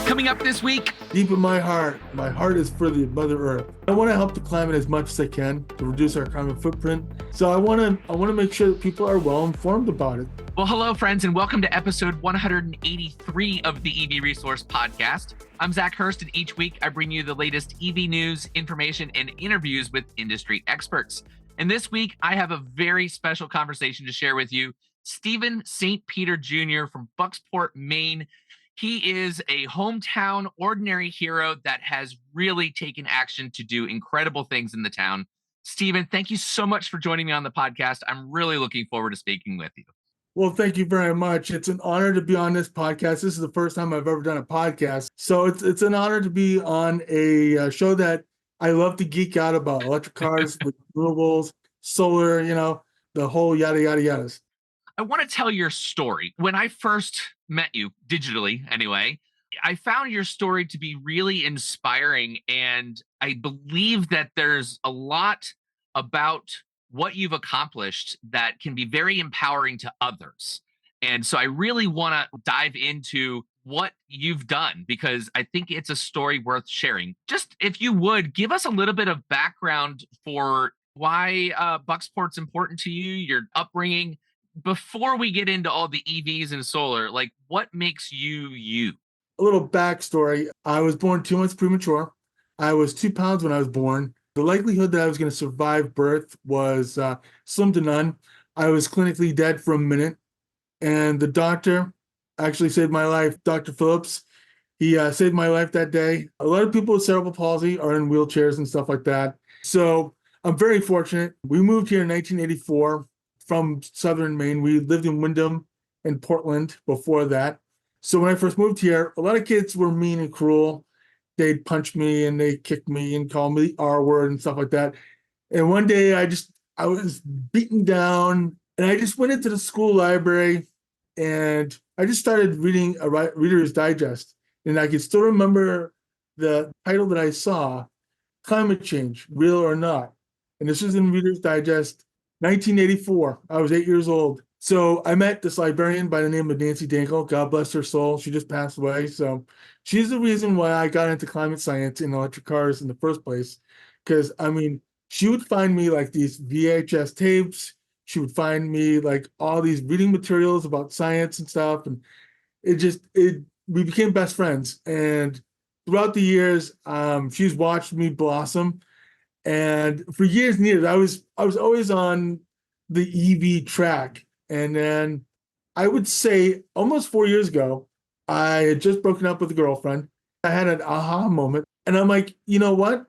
Coming up this week, Deep in my heart is for the Mother Earth. I want to help the climate as much as I can to reduce our carbon footprint. So I want to make sure that people are well informed about it. Well, hello, friends, and welcome to episode 183 of the EV Resource Podcast. I'm Zach Hurst, and each week I bring you the latest EV news, information, and interviews with industry experts. And this week, I have a very special conversation to share with you. Stephen St. Peter Jr. from Bucksport, Maine. He is a hometown ordinary hero that has really taken action to do incredible things in the town. Stephen, thank you so much for joining me on the podcast. I'm really looking forward to speaking with you. Well, thank you very much. It's an honor to be on this podcast. This is the first time I've ever done a podcast. So it's an honor to be on a show that I love to geek out about: electric cars, renewables, solar, the whole yada, yada, yadas. I want to tell your story. When I first met you, digitally anyway, I found your story to be really inspiring. And I believe that there's a lot about what you've accomplished that can be very empowering to others. And so I really want to dive into what you've done because I think it's a story worth sharing. Just if you would give us a little bit of background for why Bucksport's important to you, your upbringing, before we get into all the EVs and solar. Like, what makes you you? A little backstory. I was born 2 months premature. I was 2 pounds when I was born. The likelihood that I was going to survive birth was slim to none. I was clinically dead for a minute. And the doctor actually saved my life, Dr. Phillips. He saved my life that day. A lot of people with cerebral palsy are in wheelchairs and stuff like that. So I'm very fortunate. We moved here in 1984 from southern Maine. We lived in Windham and Portland before that. So when I first moved here, a lot of kids were mean and cruel. They'd punch me and they'd kick me and call me the R word and stuff like that. And one day I was beaten down and I just went into the school library and I just started reading a Reader's Digest. And I can still remember the title that I saw, Climate Change, Real or Not. And this was in Reader's Digest, 1984. I was 8 years old. So I met this librarian by the name of Nancy Dankle. God bless her soul. She just passed away. So she's the reason why I got into climate science and electric cars in the first place. Because, she would find me like these VHS tapes. She would find me like all these reading materials about science and stuff. And we became best friends. And throughout the years, she's watched me blossom. And for years and years, I was always on the EV track. And then I would say almost 4 years ago, I had just broken up with a girlfriend. I had an aha moment. And I'm like, you know what?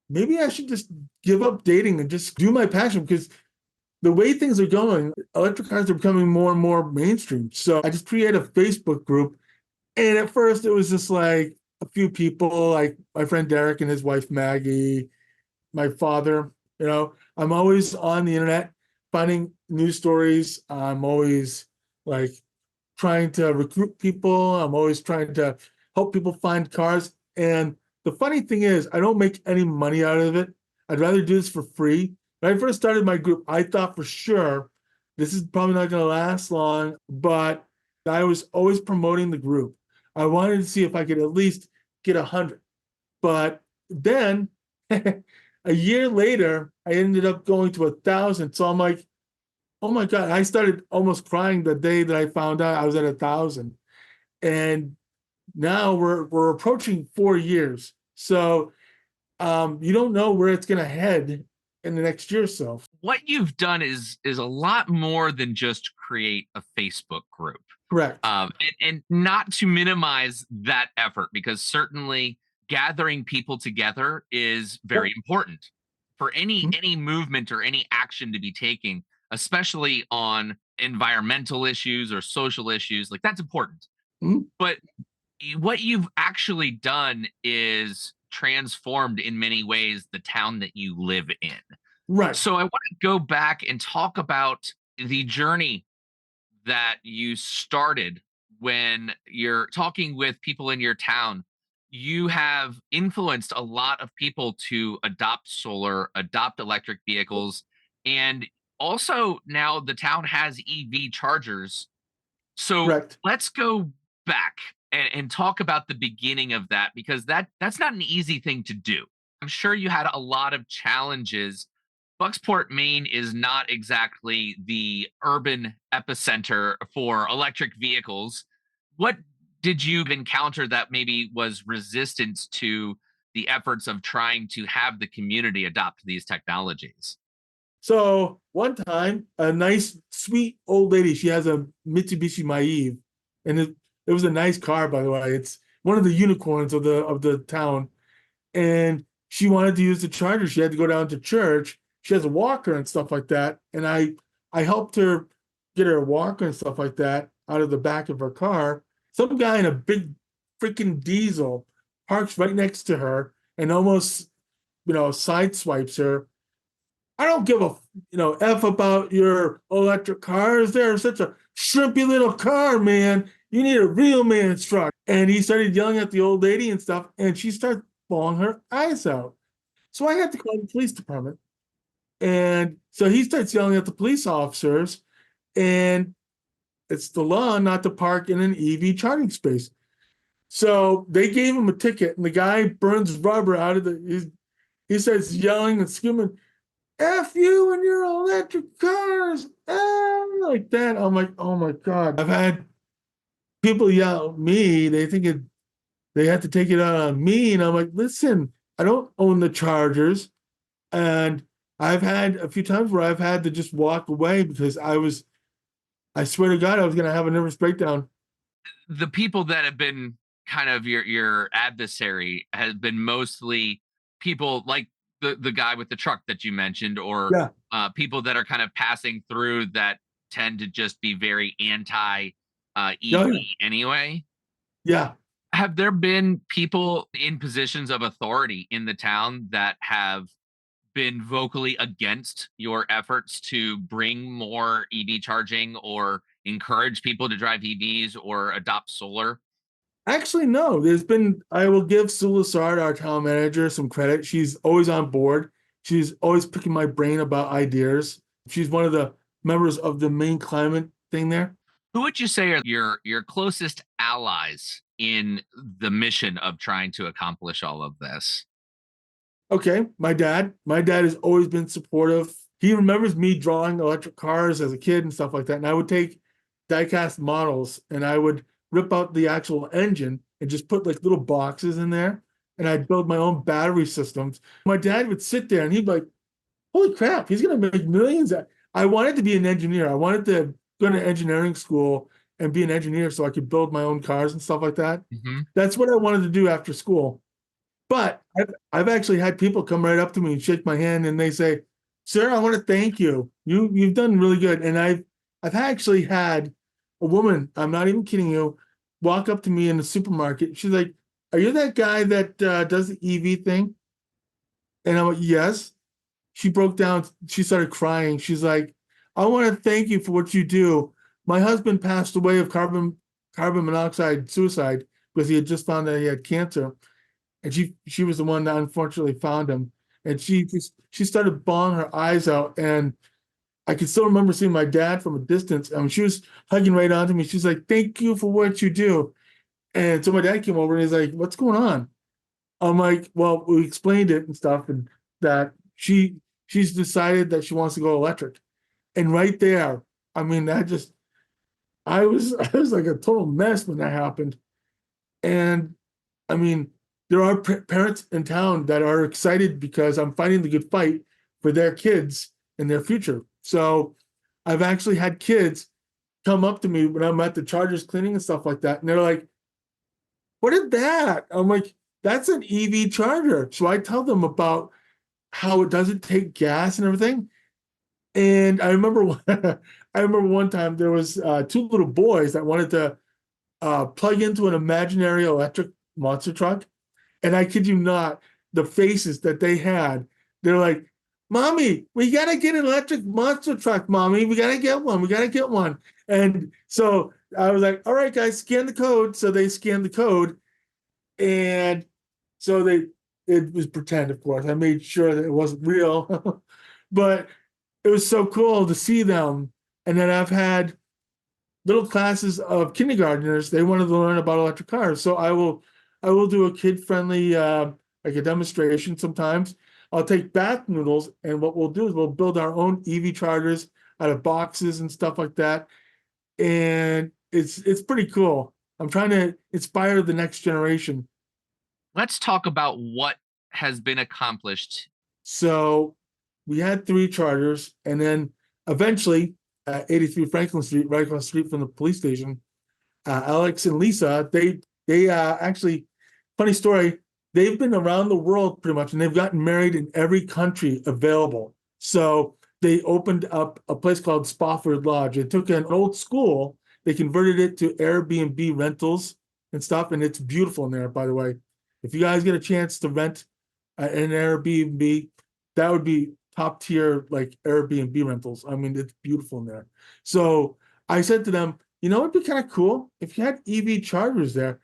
Maybe I should just give up dating and just do my passion because the way things are going, electric cars are becoming more and more mainstream. So I just created a Facebook group. And at first it was just like a few people, like my friend Derek and his wife Maggie, my father. I'm always on the internet finding news stories. I'm always like trying to recruit people. I'm always trying to help people find cars. And the funny thing is, I don't make any money out of it. I'd rather do this for free. When I first started my group, I thought for sure this is probably not going to last long, but I was always promoting the group. I wanted to see if I could at least get 100. But then a year later, I ended up going to 1,000. So I'm like, oh my God, I started almost crying the day that I found out I was at 1,000. And now we're approaching 4 years. So you don't know where it's going to head in the next year or so. What you've done is a lot more than just create a Facebook group. Correct. And not to minimize that effort, because certainly gathering people together is very important for any movement or any action to be taken, especially on environmental issues or social issues. Like, that's important. Mhm. But what you've actually done is transformed in many ways the town that you live in. Right. So I want to go back and talk about the journey that you started when you're talking with people in your town. You have influenced a lot of people to adopt solar, adopt electric vehicles, and also now the town has EV chargers. So Correct. let's go back and talk about the beginning of that, because that's not an easy thing to do. I'm sure you had a lot of challenges. Bucksport, Maine is not exactly the urban epicenter for electric vehicles. What did you encounter that maybe was resistance to the efforts of trying to have the community adopt these technologies? So one time, a nice, sweet old lady, she has a Mitsubishi Maive, and it was a nice car, by the way. It's one of the unicorns of the town. And she wanted to use the charger. She had to go down to church. She has a walker and stuff like that. And I helped her get her walker and stuff like that out of the back of her car. Some guy in a big freaking diesel parks right next to her and almost, side swipes her. I don't give a F about your electric cars. They're such a shrimpy little car, man. You need a real man's truck. And he started yelling at the old lady and stuff, and she started bawling her eyes out. So I had to call the police department. And so he starts yelling at the police officers, and it's the law not to park in an EV charging space. So they gave him a ticket, and the guy burns rubber out of he starts yelling and screaming, F you and your electric cars, like that. I'm like, oh my God. I've had people yell at me. They have to take it out on me. And I'm like, listen, I don't own the Chargers. And I've had a few times where I've had to just walk away because I swear to God, I was going to have a nervous breakdown. The people that have been kind of your adversary has been mostly people like the guy with the truck that you mentioned, or Yeah. people that are kind of passing through that tend to just be very anti Yeah. EV anyway. Yeah. Have there been people in positions of authority in the town that have been vocally against your efforts to bring more EV charging or encourage people to drive EVs or adopt solar? Actually, no. I will give Sue Lassard, our town manager, some credit. She's always on board. She's always picking my brain about ideas. She's one of the members of the Maine climate thing there. Who would you say are your closest allies in the mission of trying to accomplish all of this? Okay, my dad. My dad has always been supportive. He remembers me drawing electric cars as a kid and stuff like that. And I would take diecast models and I would rip out the actual engine and just put like little boxes in there. And I'd build my own battery systems. My dad would sit there and he'd be like, holy crap, he's going to make millions. I wanted to be an engineer. I wanted to go to engineering school and be an engineer so I could build my own cars and stuff like that. Mhm. That's what I wanted to do after school. But I've actually had people come right up to me and shake my hand and they say, "Sir, I want to thank you. You've done really good." And I've actually had a woman, I'm not even kidding you, walk up to me in the supermarket. She's like, "Are you that guy that does the EV thing?" And I'm like, "Yes." She broke down. She started crying. She's like, "I want to thank you for what you do. My husband passed away of carbon monoxide suicide because he had just found that he had cancer." And she was the one that unfortunately found him. And she started bawling her eyes out. And I can still remember seeing my dad from a distance. I mean, she was hugging right onto me. She's like, "Thank you for what you do." And so my dad came over and he's like, "What's going on?" I'm like, "Well, we explained it and stuff, and that she's decided that she wants to go electric." And right there, I mean, that just I was like a total mess when that happened. And I mean, there are parents in town that are excited because I'm fighting the good fight for their kids and their future. So I've actually had kids come up to me when I'm at the Chargers cleaning and stuff like that. And they're like, "What is that?" I'm like, "That's an EV charger." So I tell them about how it doesn't take gas and everything. And I remember I remember one time there was two little boys that wanted to plug into an imaginary electric monster truck. And I kid you not, the faces that they had, they're like, "Mommy, we gotta get an electric monster truck, Mommy. We gotta get one. We gotta get one." And so I was like, "All right, guys, scan the code." So they scanned the code. And so it was pretend, of course. I made sure that it wasn't real. But it was so cool to see them. And then I've had little classes of kindergartners. They wanted to learn about electric cars. So I will do a kid-friendly like a demonstration sometimes. I'll take bath noodles, and what we'll do is we'll build our own EV chargers out of boxes and stuff like that. And it's pretty cool. I'm trying to inspire the next generation. Let's talk about what has been accomplished. So we had three chargers, and then eventually at 83 Franklin Street, right across the street from the police station, Alex and Lisa, they actually, funny story, they've been around the world pretty much, and they've gotten married in every country available. So they opened up a place called Spofford Lodge. They took an old school, they converted it to Airbnb rentals and stuff, and it's beautiful in there, by the way. If you guys get a chance to rent an Airbnb, that would be top tier like Airbnb rentals. I mean, it's beautiful in there. So I said to them, you know, it'd be kind of cool if you had EV chargers there.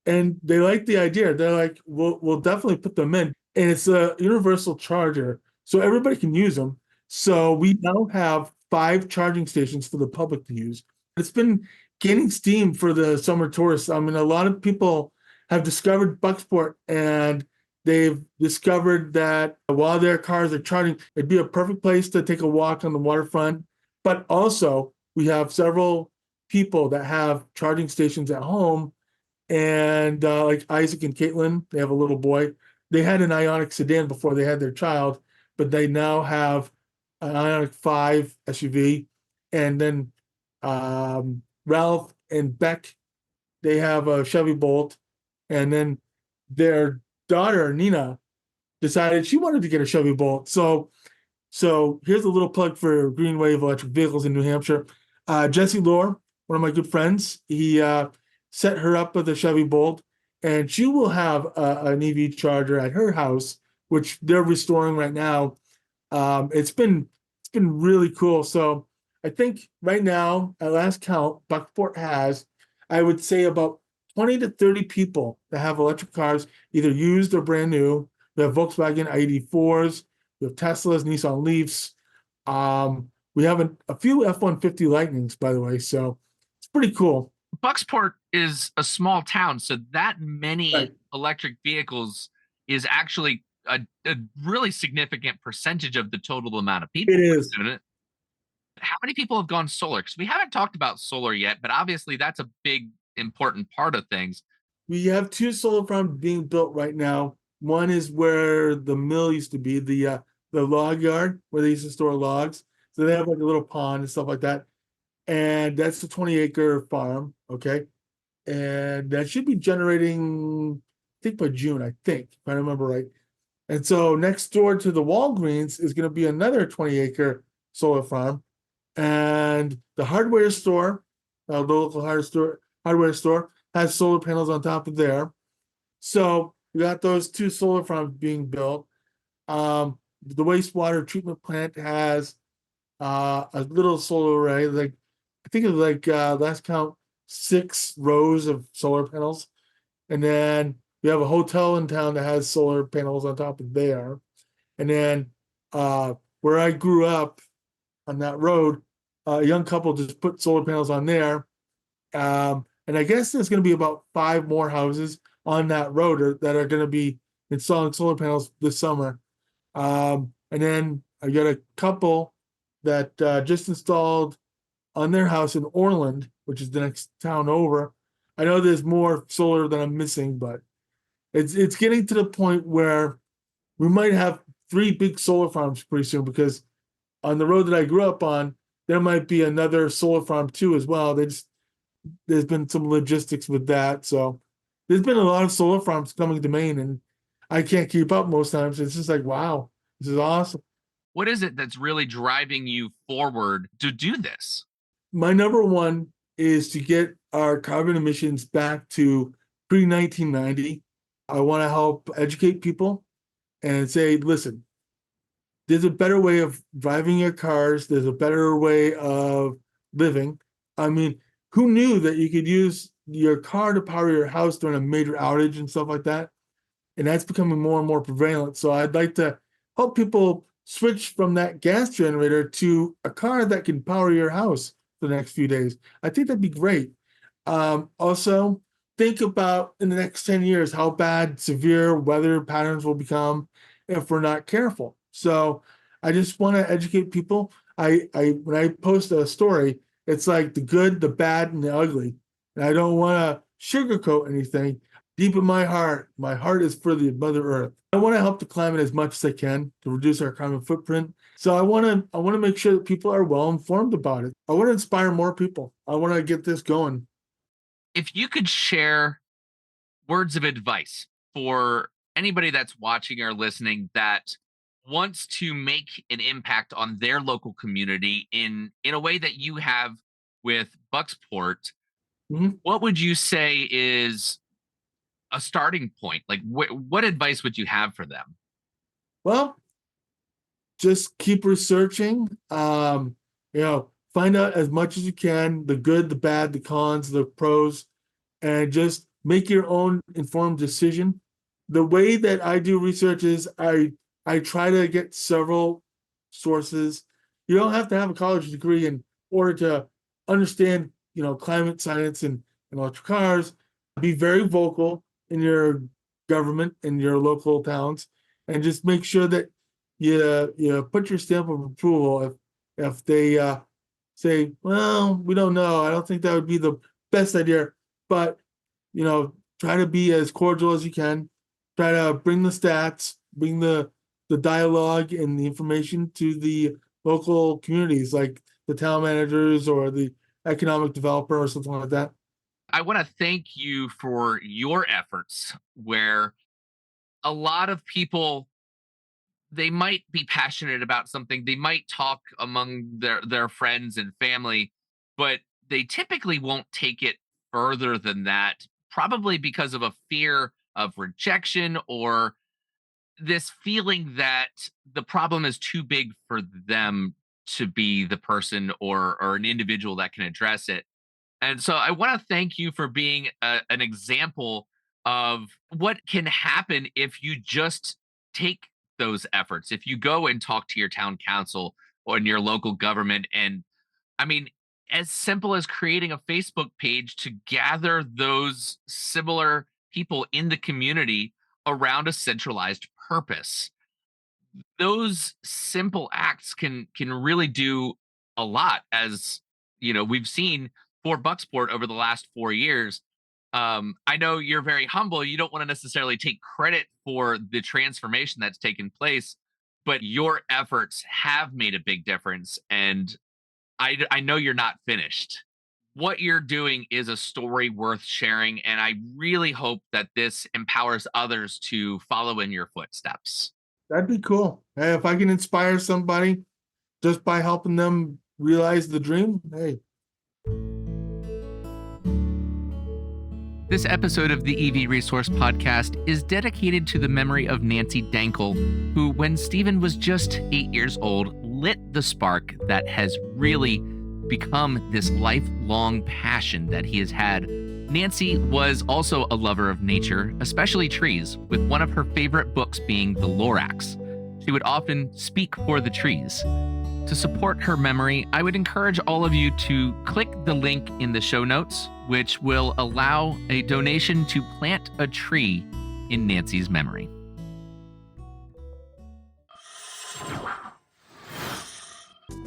And they like the idea. They're like, we'll definitely put them in. And it's a universal charger, so everybody can use them. So we now have 5 charging stations for the public to use. It's been gaining steam for the summer tourists. I mean, a lot of people have discovered Bucksport, and they've discovered that while their cars are charging, it'd be a perfect place to take a walk on the waterfront. But also, we have several people that have charging stations at home, and like Isaac and Caitlin, they have a little boy. They had an Ionic sedan before they had their child, but they now have an Ionic 5 SUV. And then Ralph and Beck, they have a Chevy Bolt. And then their daughter, Nina, decided she wanted to get a Chevy Bolt. So here's a little plug for Green Wave Electric Vehicles in New Hampshire. Jesse Lohr, one of my good friends, he set her up with a Chevy Bolt, and she will have an EV charger at her house, which they're restoring right now. It's been really cool. So I think right now, at last count, Buckport has, I would say, about 20 to 30 people that have electric cars, either used or brand new. We have Volkswagen ID4s, we have Teslas, Nissan Leafs. We have a few F-150 Lightnings, by the way. So it's pretty cool. Bucksport is a small town, so that many Right. electric vehicles is actually a really significant percentage of the total amount of It people, is. isn't it? How many people have gone solar? Because we haven't talked about solar yet, but obviously that's a big, important part of things. We have 2 solar farms being built right now. One is where the mill used to be, the log yard where they used to store logs. So they have like a little pond and stuff like that. And that's the 20-acre farm, okay? And that should be generating, I think by June, I think, if I remember right. And so next door to the Walgreens is going to be another 20-acre solar farm. And the hardware store, the local hardware store has solar panels on top of there. So we got those 2 solar farms being built. The wastewater treatment plant has a little solar array, like I think it was like last count 6 rows of solar panels. And then we have a hotel in town that has solar panels on top of there. And then where I grew up on that road, a young couple just put solar panels on there. And I guess there's going to be about 5 more houses on that road that are going to be installing solar panels this summer. And then I got a couple that just installed on their house in Orland, which is the next town over. I know there's more solar that I'm missing, but it's getting to the point where we might have 3 big solar farms pretty soon, because on the road that I grew up on, there might be another solar farm too as well. There's been some logistics with that. So there's been a lot of solar farms coming to Maine, and I can't keep up most times. It's just like, wow, this is awesome. What is it that's really driving you forward to do this? My number one is to get our carbon emissions back to pre-1990. I want to help educate people and say, listen, there's a better way of driving your cars. There's a better way of living. I mean, who knew that you could use your car to power your house during a major outage and stuff like that? And that's becoming more and more prevalent. So I'd like to help people switch from that gas generator to a car that can power your house for for the next few days. I think that'd be great. Also, think about in the next 10 years how bad severe weather patterns will become if we're not careful. So I just want to educate people. I when I post a story, it's like the good, the bad, and the ugly. And I don't want to sugarcoat anything. Deep in my heart is for the Mother Earth. I want to help the climate as much as I can to reduce our carbon footprint. So I want to make sure that people are well informed about it. I want to inspire more people. I want to get this going. If you could share words of advice for anybody that's watching or listening that wants to make an impact on their local community in a way that you have with Bucksport, Mhm. what would you say is a starting point? Like, what advice would you have for them? Well, just keep researching. Find out as much as you can, the good, the bad, the cons, the pros, and just make your own informed decision. The way that I do research is I try to get several sources. You don't have to have a college degree in order to understand, climate science and electric cars. Be very vocal in your government, in your local towns, and just make sure that you put your stamp of approval if they say, well, we don't know. I don't think that would be the best idea, but try to be as cordial as you can. Try to bring the stats, bring the dialogue and the information to the local communities, like the town managers or the economic developer or something like that. I want to thank you for your efforts where a lot of people, they might be passionate about something, they might talk among their friends and family, but they typically won't take it further than that, probably because of a fear of rejection or this feeling that the problem is too big for them to be the person or an individual that can address it. And so I want to thank you for being an example of what can happen if you just take those efforts. If you go and talk to your town council or in your local government, and I mean, as simple as creating a Facebook page to gather those similar people in the community around a centralized purpose. Those simple acts can really do a lot, as we've seen for Bucksport over the last 4 years. I know you're very humble, you don't want to necessarily take credit for the transformation that's taken place, but your efforts have made a big difference, and I know you're not finished. What you're doing is a story worth sharing, and I really hope that this empowers others to follow in your footsteps. That'd be cool. Hey, if I can inspire somebody just by helping them realize the dream, hey. This episode of the EV Resource Podcast is dedicated to the memory of Nancy Dankle, who, when Stephen was just 8 years old, lit the spark that has really become this lifelong passion that he has had. Nancy was also a lover of nature, especially trees, with one of her favorite books being The Lorax. She would often speak for the trees. To support her memory, I would encourage all of you to click the link in the show notes, which will allow a donation to plant a tree in Nancy's memory.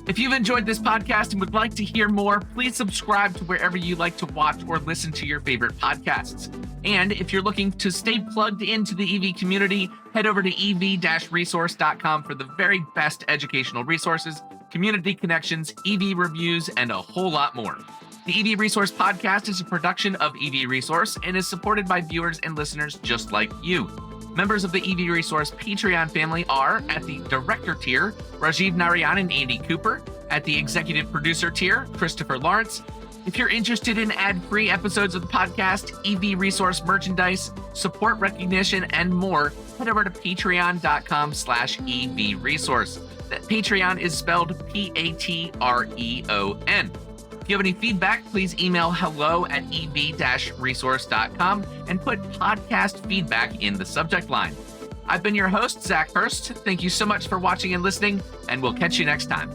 If you've enjoyed this podcast and would like to hear more, please subscribe to wherever you like to watch or listen to your favorite podcasts. And if you're looking to stay plugged into the EV community, head over to ev-resource.com for the very best educational resources, community connections, EV reviews, and a whole lot more. The EV Resource Podcast is a production of EV Resource and is supported by viewers and listeners just like you. Members of the EV Resource Patreon family are, at the director tier, Rajiv Narayan and Andy Cooper; at the executive producer tier, Christopher Lawrence. If you're interested in ad-free episodes of the podcast, EV Resource merchandise, support recognition, and more, head over to patreon.com/EV Resource. That Patreon is spelled Patreon. If you have any feedback, please email hello@ev-resource.com and put podcast feedback in the subject line. I've been your host, Zach Hurst. Thank you so much for watching and listening, and we'll catch you next time.